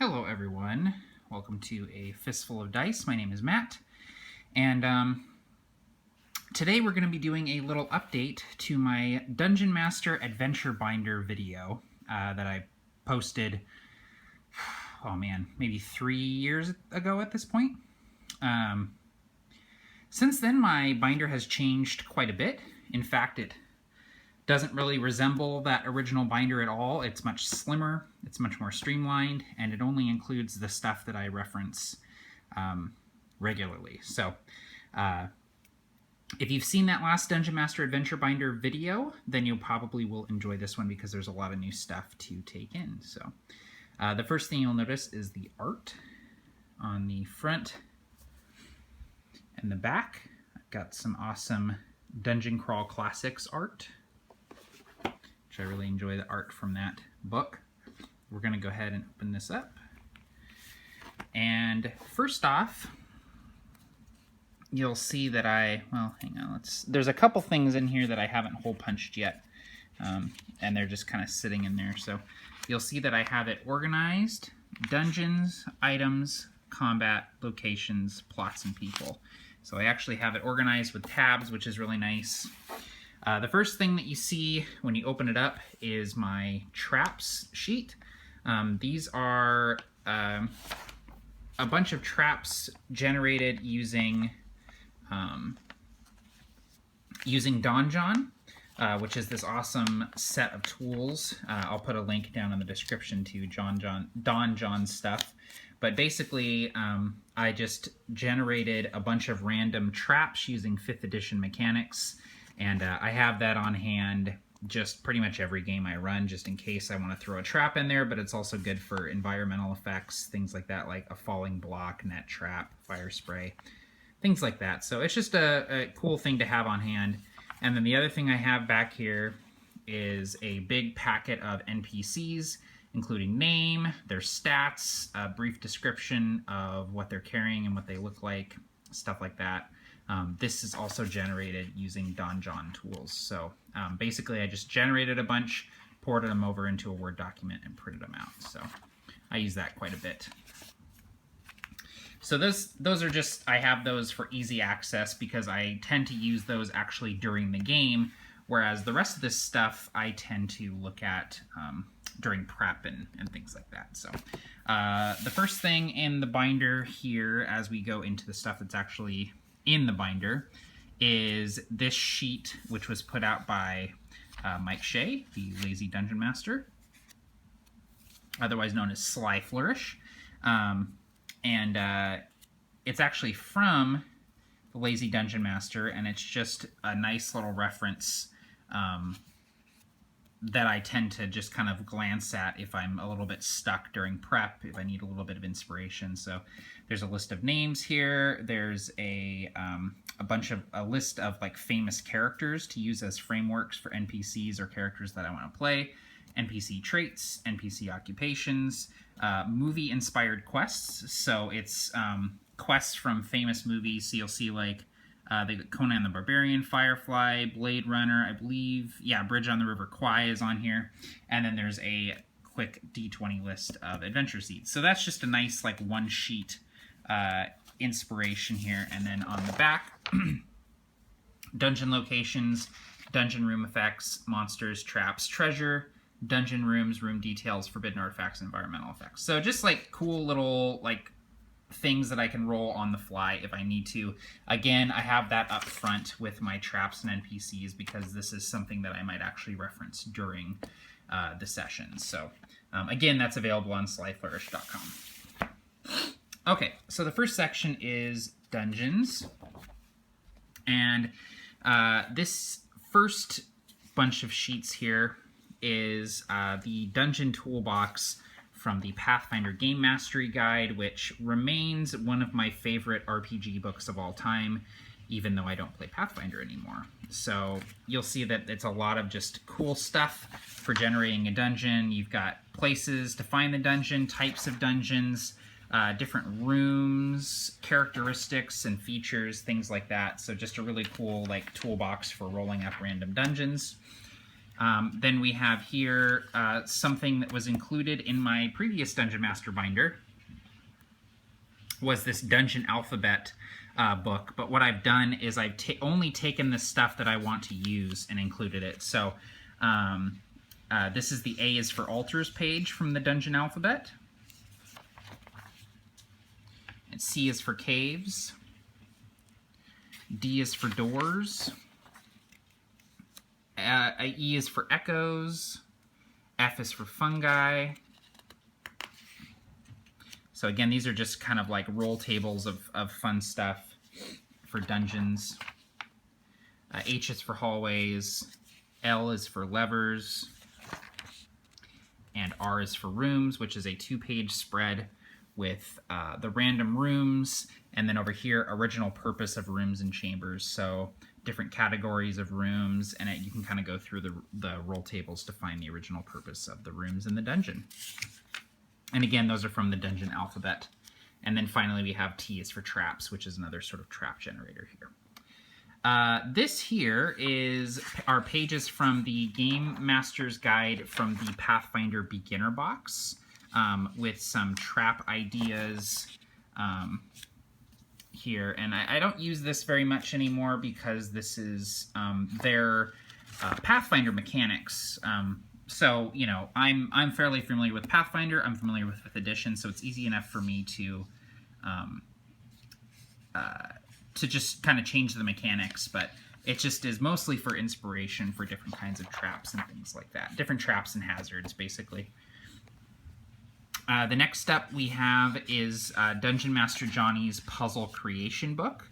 Hello everyone, welcome to A Fistful of Dice. My name is Matt, and today we're going to be doing a little update to my DungeonMaster Adventure Binder video that I posted, oh man, maybe 3 years ago at this point. Since then my binder has changed quite a bit. In fact, it doesn't really resemble that original binder at all. It's much slimmer, it's much more streamlined, and it only includes the stuff that I reference regularly. So if you've seen that last DungeonMaster Adventure Binder video, then you probably will enjoy this one because there's a lot of new stuff to take in. So the first thing you'll notice is the art on the front and the back. I've got some awesome Dungeon Crawl Classics art, I really enjoy the art from that book. We're going to go ahead and open this up. And first off, you'll see that hang on, there's a couple things in here that I haven't hole punched yet. And they're just kind of sitting in there. So you'll see that I have it organized: dungeons, items, combat, locations, plots, and people. So I actually have it organized with tabs, which is really nice. The first thing that you see when you open it up is my traps sheet. These are a bunch of traps generated using Donjon, which is this awesome set of tools. I'll put a link down in the description to Donjon stuff. But basically, I just generated a bunch of random traps using 5th edition mechanics. And I have that on hand just pretty much every game I run, just in case I want to throw a trap in there, but it's also good for environmental effects, things like that, like a falling block, net trap, fire spray, things like that. So it's just a cool thing to have on hand. And then the other thing I have back here is a big packet of NPCs, including name, their stats, a brief description of what they're carrying and what they look like, stuff like that. This is also generated using Donjon tools. So basically I just generated a bunch, ported them over into a Word document, and printed them out. So I use that quite a bit. So those are just, I have those for easy access because I tend to use those actually during the game, whereas the rest of this stuff I tend to look at during prep and things like that. So the first thing in the binder here, as we go into the stuff that's actually in the binder, is this sheet, which was put out by Mike Shea, the Lazy Dungeon Master, otherwise known as Sly Flourish. It's actually from the Lazy Dungeon Master, and it's just a nice little reference that I tend to just kind of glance at if I'm a little bit stuck during prep, if I need a little bit of inspiration. So there's a list of names here. There's a list of like famous characters to use as frameworks for NPCs or characters that I want to play, NPC traits, NPC occupations, movie-inspired quests. So it's quests from famous movies. So you'll see like Conan the Barbarian, Firefly, Blade Runner, I believe. Yeah, Bridge on the River Kwai is on here. And then there's a quick D20 list of adventure seeds. So that's just a nice like one sheet inspiration here. And then on the back, dungeon locations, dungeon room effects, monsters, traps, treasure, dungeon rooms, room details, forbidden artifacts, and environmental effects. So just like cool little like things that I can roll on the fly if I need to. Again, I have that up front with my traps and NPCs because this is something that I might actually reference during the sessions. So again, that's available on slyflourish.com. Okay, so the first section is dungeons. And this first bunch of sheets here is the Dungeon Toolbox from the Pathfinder Game Mastery Guide, which remains one of my favorite RPG books of all time, even though I don't play Pathfinder anymore. So you'll see that it's a lot of just cool stuff for generating a dungeon. You've got places to find the dungeon, types of dungeons, different rooms, characteristics and features, things like that. So just a really cool like toolbox for rolling up random dungeons. Then we have here something that was included in my previous DungeonMaster binder, was this Dungeon Alphabet book. But what I've done is I've only taken the stuff that I want to use and included it. So this is the A is for Altars page from the Dungeon Alphabet. And C is for Caves. D is for Doors. E is for Echoes. F is for Fungi. So again, these are just kind of like roll tables of fun stuff for dungeons. H is for Hallways. L is for Levers. And R is for Rooms, which is a 2-page spread with the random rooms, and then over here, original purpose of rooms and chambers. So different categories of rooms, and you can kind of go through the roll tables to find the original purpose of the rooms in the dungeon. And again, those are from the Dungeon Alphabet. And then finally, we have T is for Traps, which is another sort of trap generator here. This here is our pages from the Game Master's Guide from the Pathfinder Beginner Box, with some trap ideas here. And I don't use this very much anymore because this is their Pathfinder mechanics. So, you know, I'm fairly familiar with Pathfinder. I'm familiar with 5th edition, so it's easy enough for me to just kind of change the mechanics, but it just is mostly for inspiration for different kinds of traps and things like that. Different traps and hazards, basically. The next step we have is Dungeon Master Johnny's Puzzle Creation Book,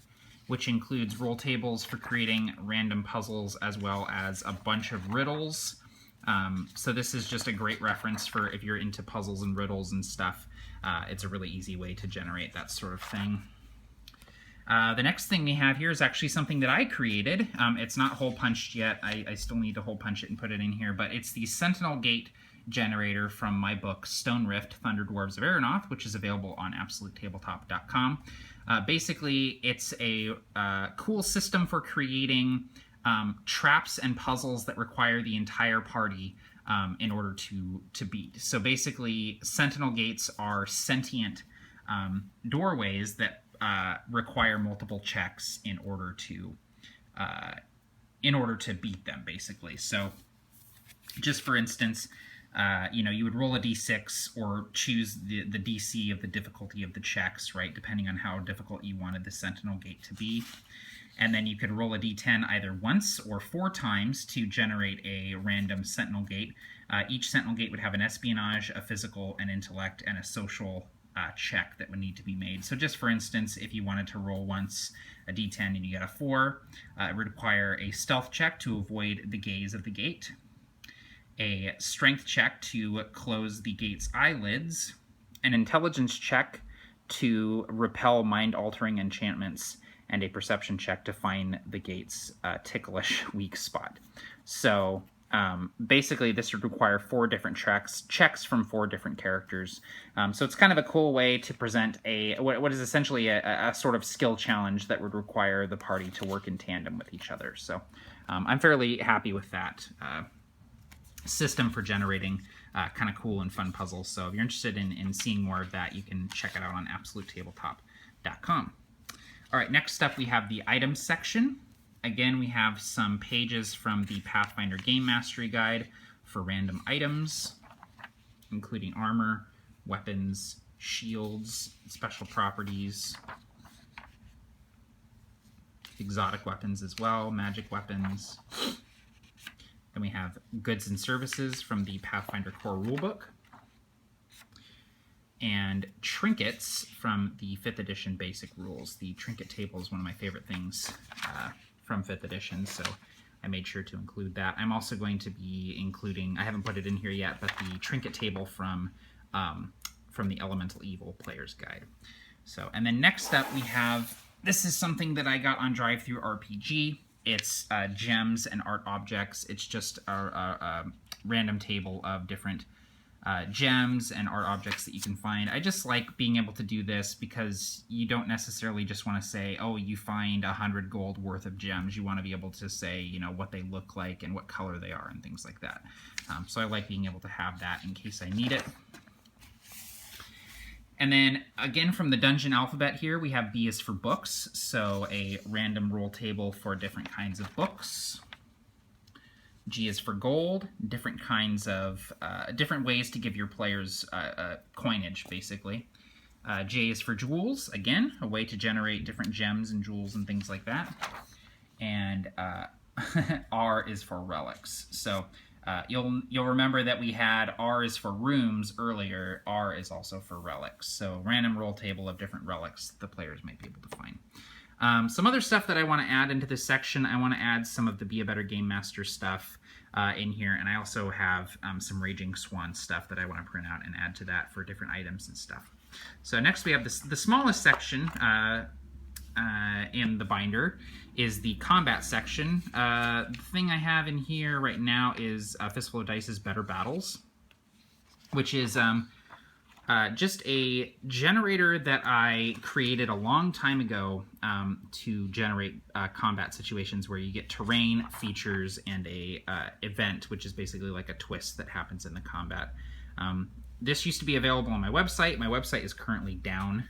which includes roll tables for creating random puzzles as well as a bunch of riddles. So this is just a great reference for if you're into puzzles and riddles and stuff. It's a really easy way to generate that sort of thing. The next thing we have here is actually something that I created. It's not hole punched yet. I still need to hole punch it and put it in here, but it's the Sentinel Gate generator from my book Stone Rift, Thunder Dwarves of Aeronoth, which is available on AbsoluteTabletop.com. Basically, it's a cool system for creating traps and puzzles that require the entire party in order to beat. So basically, Sentinel Gates are sentient doorways that require multiple checks in order to beat them, basically. So, just for instance, you know, you would roll a d6 or choose the DC of the difficulty of the checks, right, depending on how difficult you wanted the Sentinel Gate to be. And then you could roll a d10 either once or 4 times to generate a random Sentinel Gate. Each Sentinel Gate would have an espionage, a physical, an intellect, and a social check that would need to be made. So just for instance, if you wanted to roll once a d10 and you get a 4, it would require a stealth check to avoid the gaze of the gate, a strength check to close the gate's eyelids, an intelligence check to repel mind-altering enchantments, and a perception check to find the gate's ticklish weak spot. So basically, this would require 4 different checks from 4 different characters. So it's kind of a cool way to present what is essentially a sort of skill challenge that would require the party to work in tandem with each other. So I'm fairly happy with that system for generating kind of cool and fun puzzles. So if you're interested in seeing more of that, you can check it out on AbsoluteTabletop.com. All right, next up we have the items section. Again, we have some pages from the Pathfinder Game Mastery Guide for random items, including armor, weapons, shields, special properties, exotic weapons as well, magic weapons. Then we have goods and services from the Pathfinder Core Rulebook, and trinkets from the 5th edition basic rules. The trinket table is one of my favorite things from 5th edition, so I made sure to include that. I'm also going to be including, I haven't put it in here yet, but the trinket table from the Elemental Evil Player's Guide. So, and then next up we have, this is something that I got on Drive-Thru RPG. It's gems and art objects. It's just a random table of different gems and art objects that you can find. I just like being able to do this because you don't necessarily just want to say, oh, you find 100 gold worth of gems. You want to be able to say, you know, what they look like and what color they are and things like that. So I like being able to have that in case I need it. And then, again, from the dungeon alphabet here, we have B is for books, so a random roll table for different kinds of books. G is for gold, different kinds of, different ways to give your players coinage, basically. J is for jewels, again, a way to generate different gems and jewels and things like that. And R is for relics. So you'll remember that we had R is for rooms earlier. R is also for relics. So random roll table of different relics the players might be able to find. Some other stuff that I want to add into this section, I want to add some of the Be a Better Game Master stuff in here, and I also have some Raging Swan stuff that I want to print out and add to that for different items and stuff. So next we have the smallest section in the binder is the combat section. The thing I have in here right now is Fistful of Dice's Better Battles, which is just a generator that I created a long time ago to generate combat situations where you get terrain, features, and a event, which is basically like a twist that happens in the combat. This used to be available on my website. My website is currently down,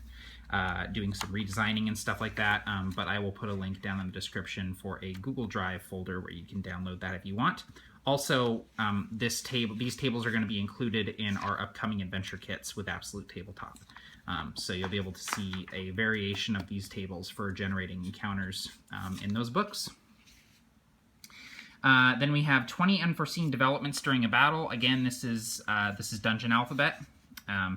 doing some redesigning and stuff like that, but I will put a link down in the description for a Google Drive folder where you can download that if you want. Also, these tables are going to be included in our upcoming adventure kits with Absolute Tabletop. So you'll be able to see a variation of these tables for generating encounters in those books. Then we have 20 unforeseen developments during a battle. Again, this is Dungeon Alphabet.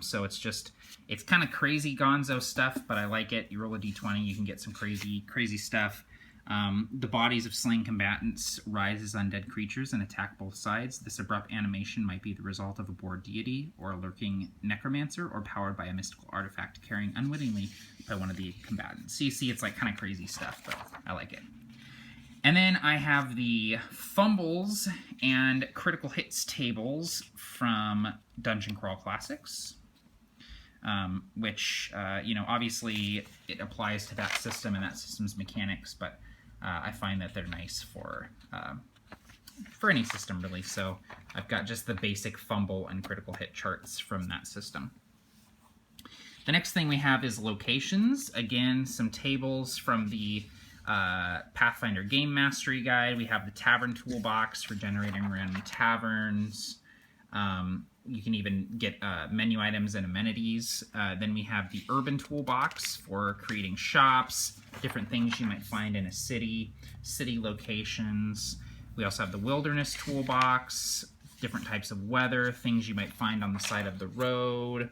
So it's kind of crazy gonzo stuff, but I like it. You roll a d20, you can get some crazy stuff. The bodies of slain combatants rise as undead creatures and attack both sides. This abrupt animation might be the result of a bored deity or a lurking necromancer or powered by a mystical artifact carrying unwittingly by one of the combatants. So you see it's like kind of crazy stuff, but I like it. And then I have the fumbles and critical hits tables from Dungeon Crawl Classics, which, you know, obviously it applies to that system and that system's mechanics, but I find that they're nice for any system, really. So I've got just the basic fumble and critical hit charts from that system. The next thing we have is locations. Again, some tables from the Pathfinder Game Mastery Guide. We have the Tavern Toolbox for generating random taverns. You can even get menu items and amenities. Then we have the Urban Toolbox for creating shops, different things you might find in a city locations. We also have the Wilderness Toolbox, different types of weather, things you might find on the side of the road,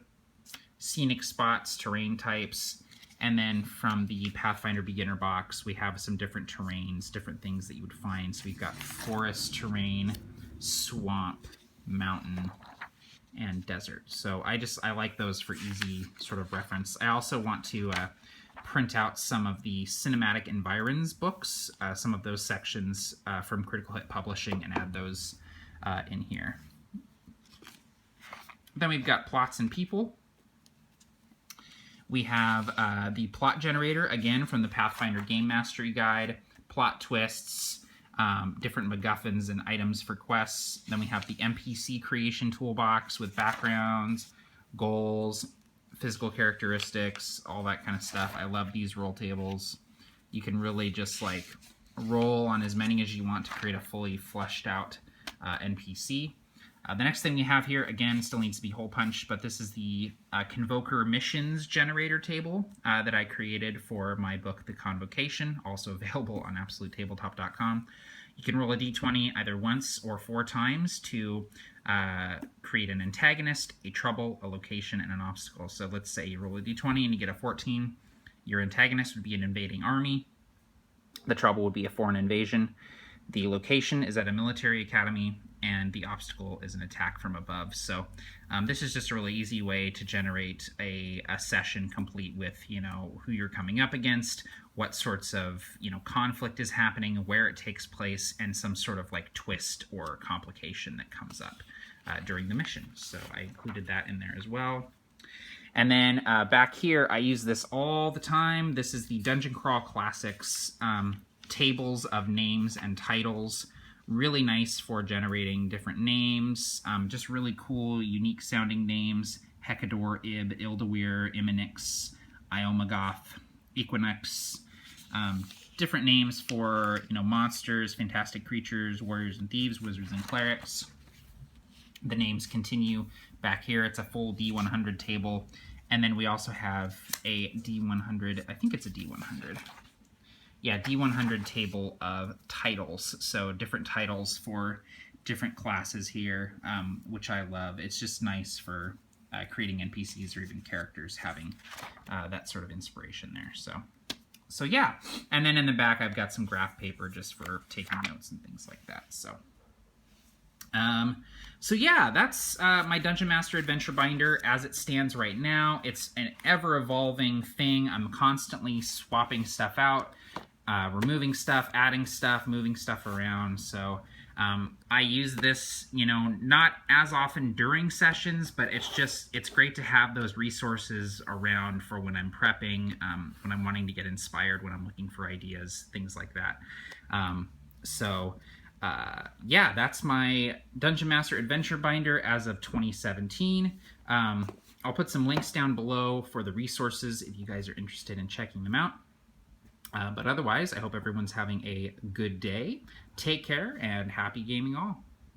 scenic spots, terrain types. And then from the Pathfinder Beginner Box, we have some different terrains, different things that you would find. So we've got forest terrain, swamp, mountain, and desert. So I like those for easy sort of reference. I also want to print out some of the Cinematic Environs books, some of those sections from Critical Hit Publishing, and add those in here. Then we've got plots and people. We have the plot generator, again, from the Pathfinder Game Mastery Guide, plot twists, different MacGuffins and items for quests. Then we have the Npc Creation Toolbox with backgrounds, goals, physical characteristics, all that kind of stuff. I love these roll tables. You can really just like roll on as many as you want to create a fully fleshed out NPC. The next thing we have here, again, still needs to be hole punched, but this is the Convoker Missions Generator table that I created for my book, The Convocation, also available on AbsoluteTabletop.com. You can roll a d20 either once or 4 times to create an antagonist, a trouble, a location, and an obstacle. So let's say you roll a d20 and you get a 14. Your antagonist would be an invading army. The trouble would be a foreign invasion. The location is at a military academy, and the obstacle is an attack from above. So this is just a really easy way to generate a session complete with, you know, who you're coming up against, what sorts of, you know, conflict is happening, where it takes place, and some sort of like twist or complication that comes up. during the mission. So I included that in there as well. And then back here, I use this all the time. This is the Dungeon Crawl Classics tables of names and titles. Really nice for generating different names. Just really cool, unique sounding names. Hecador, Ib, Ildaweir, Iminix, Iomagoth, Equinox. Different names for monsters, fantastic creatures, warriors and thieves, wizards and clerics. The names continue back here. It's a full D100 table. And then we also have a D100, I think it's a D100. Yeah, D100 table of titles. So different titles for different classes here, which I love. It's just nice for creating NPCs or even characters having that sort of inspiration there. So yeah, and then in the back I've got some graph paper just for taking notes and things like that. So yeah, that's my Dungeon Master Adventure Binder as it stands right now. It's an ever-evolving thing. I'm constantly swapping stuff out, removing stuff, adding stuff, moving stuff around. So I use this, not as often during sessions, but it's great to have those resources around for when I'm prepping, when I'm wanting to get inspired, when I'm looking for ideas, things like that. Yeah, that's my Dungeon Master Adventure Binder as of 2017. I'll put some links down below for the resources if you guys are interested in checking them out. But otherwise, I hope everyone's having a good day. Take care and happy gaming all.